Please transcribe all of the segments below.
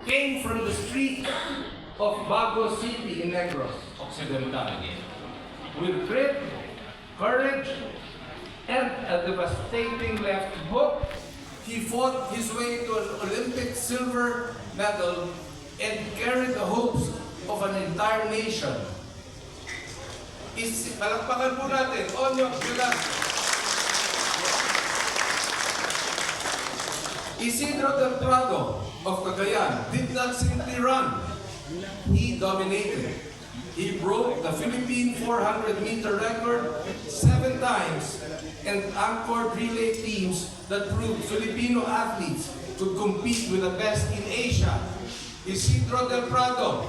came from the street of Bago City in Negros Occidental. With grit, courage, and a devastating left hook, he fought his way to an Olympic silver medal and carried the hopes of an entire nation. Palakpakan po natin, Onyok Velasco. Isidro del Prado of Cagayan did not simply run. He dominated. He broke the Philippine 400-meter record 7 times and anchored relay teams that proved Filipino athletes could compete with the best in Asia. Isidro del Prado.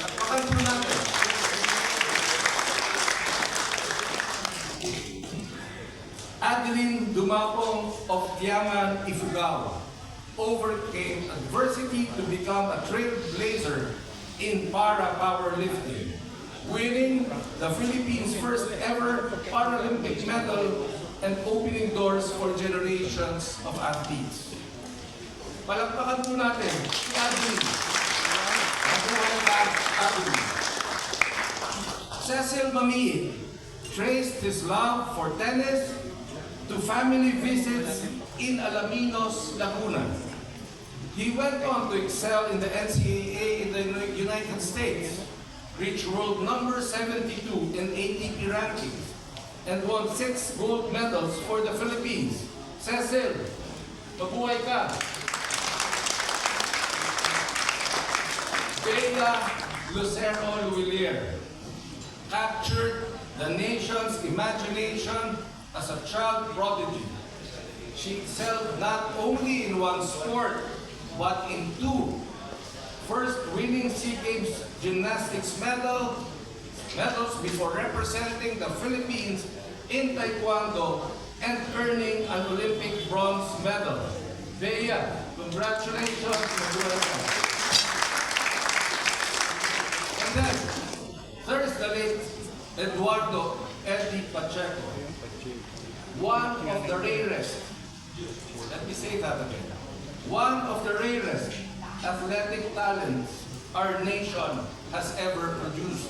Palakpakan po natin. Adeline Dumapong of Tiangan, Ifugao overcame adversity to become a trailblazer in para-powerlifting, winning the Philippines' first ever Paralympic medal and opening doors for generations of athletes. Palakpakan po natin si Adeline. Adeline. Cecil Mamie traced his love for tennis to family visits in Alaminos, Laguna. He went on to excel in the NCAA in the United States, reached world number 72 in ATP rankings, and won 6 gold medals for the Philippines. Cecil, mabuhay ka! Bea Lucero Luilier captured the nation's imagination as a child prodigy. She excelled not only in one sport, but in 2. First winning SEA Games gymnastics medals before representing the Philippines in Taekwondo and earning an Olympic bronze medal. Bea, congratulations. And then, there's the late Eduardo Eddie Pacheco. One of the rarest, let me say that again, one of the rarest athletic talents our nation has ever produced.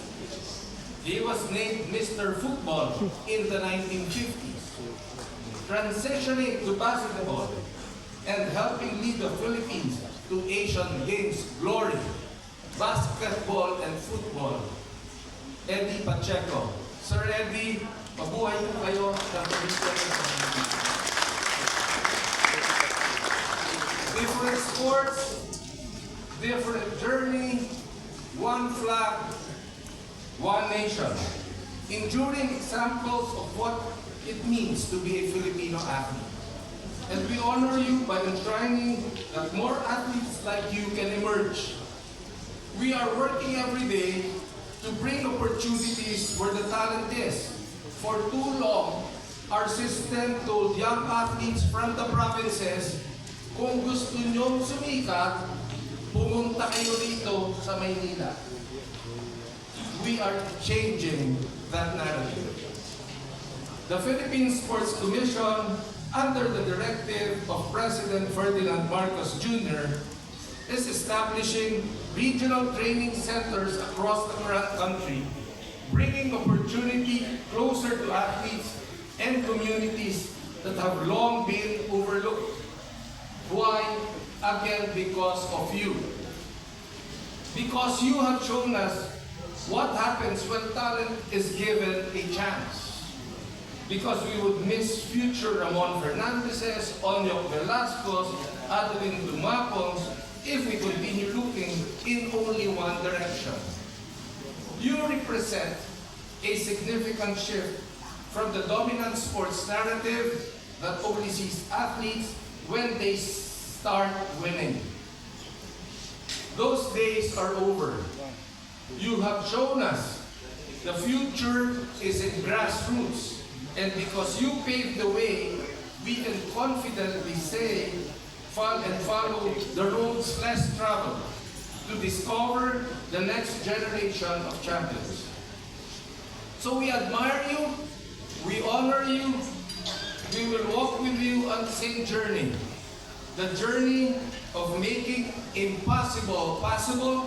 He was named Mr. Football in the 1950s, transitioning to basketball and helping lead the Philippines to Asian Games glory, basketball and football. Eddie Pacheco. Sir Eddie, mabuhay po kayo sa different sports, different journey, one flag, one nation. Enduring examples of what it means to be a Filipino athlete. And we honor you by enshrining that more athletes like you can emerge. We are working every day to bring opportunities where the talent is. For too long, our system told young athletes from the provinces, kung gusto nyong sumikat, pumunta kayo dito sa Maynila. We are changing that narrative. The Philippine Sports Commission, under the directive of President Ferdinand Marcos Jr., is establishing regional training centers across the country, bringing opportunity closer to athletes and communities that have long been overlooked. Why? Again, because of you. Because you have shown us what happens when talent is given a chance. Because we would miss future Ramon Fernandez's, Onyok Velasco's, Adeline Dumapong's, if we continue looking in only one direction. You represent a significant shift from the dominant sports narrative that only sees athletes when they start winning. Those days are over. You have shown us the future is in grassroots, and because you paved the way, we can confidently say, follow the roads less traveled to discover the next generation of champions. So we admire you, we honor you, we will walk with you on the same journey. The journey of making impossible possible,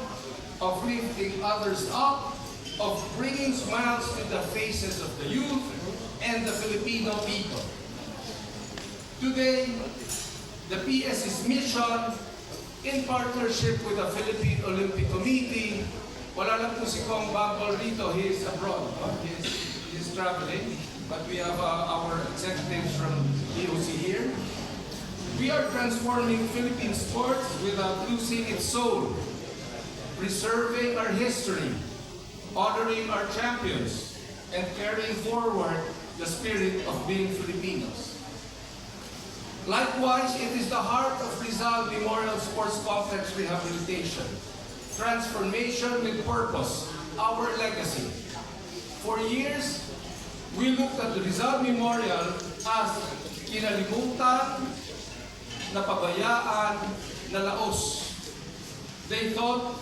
of lifting others up, of bringing smiles to the faces of the youth and the Filipino people. Today, the PS's mission, in partnership with the Philippine Olympic Committee, wala lang po si Kong Bambol rito, he is abroad, he's traveling, but we have our executives from DOC here. We are transforming Philippine sports without losing its soul, preserving our history, honoring our champions, and carrying forward the spirit of being Filipinos. Likewise, it is the heart of Rizal Memorial Sports Complex Rehabilitation. Transformation with purpose, our legacy. For years, we looked at the Rizal Memorial as kinalimutan, napabayaan, nalaos. They thought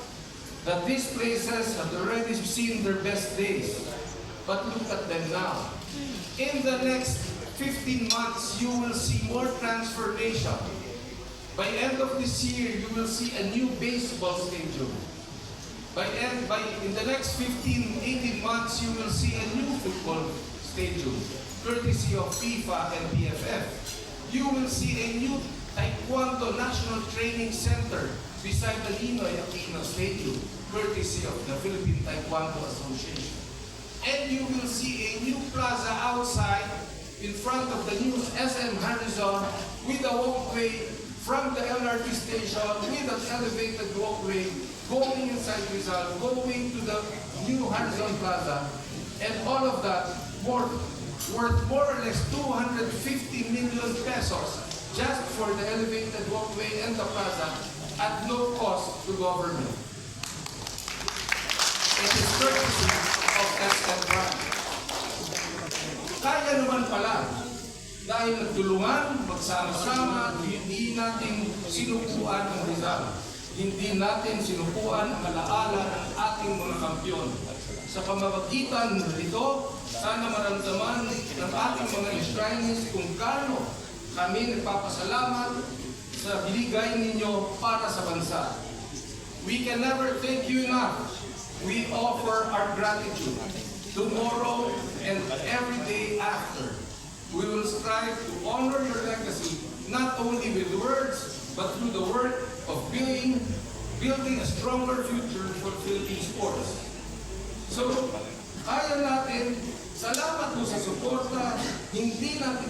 that these places have already seen their best days. But look at them now. In the next 15 months, you will see more transformation. By end of this year, you will see a new baseball stadium. In the next 15, 18 months, you will see a new football stadium, courtesy of FIFA and PFF. You will see a new Taekwondo National Training Center beside the Ninoy Aquino Stadium, courtesy of the Philippine Taekwondo Association. And you will see a new plaza outside in front of the new SM Harrison with a walkway from the LRT station with an elevated walkway going inside Rizal, going to the new Harrison Plaza, and all of that worth more or less 250 million pesos just for the elevated walkway and the plaza at no cost to government. It is courtesy of SM Brand. Kaya naman pala, dahil nagtulungan, magsama-sama, hindi natin sinukuan ang Rizal. Hindi natin sinukuan ang alaala ng ating mga kampyon. Sa pamamagitan nito, sana maramdaman ng ating mga enshrinees kung gaano kami nagpapasalamat sa binigay ninyo para sa bansa. We can never thank you enough. We offer our gratitude tomorrow and every day after. We will strive to honor your legacy, not only with words, but through the work of building a stronger future for Philippine sports. So, kaya natin, salamat po sa suporta, hindi natin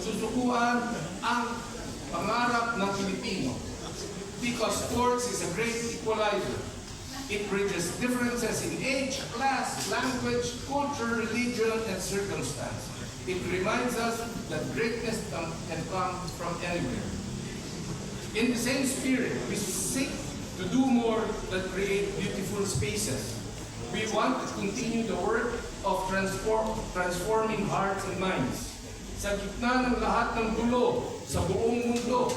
susukuan ang pangarap ng Pilipino. Because sports is a great equalizer. It bridges differences in age, class, language, culture, religion, and circumstance. It reminds us that greatness can come from anywhere. In the same spirit, we seek to do more than create beautiful spaces. We want to continue the work of transforming hearts and minds. Sa gitna ng lahat ng gulo sa buong mundo,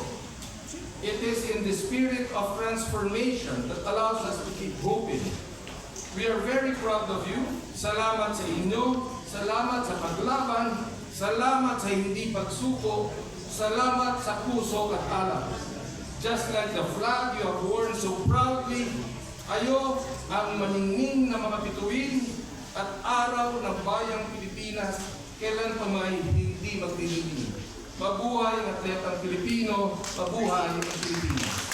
it is in the spirit of transformation that allows us to keep hoping. We are very proud of you. Salamat sa inyo. Salamat sa paglaban. Salamat sa hindi pagsuko. Salamat sa puso at alak. Just like the flag you have worn so proudly, kayo ang maningning na mga bituin at araw ng bayang Pilipinas, kailan pa may hindi magdidilim. Mabuhay ang atletang Pilipino, mabuhay ang Pilipinas.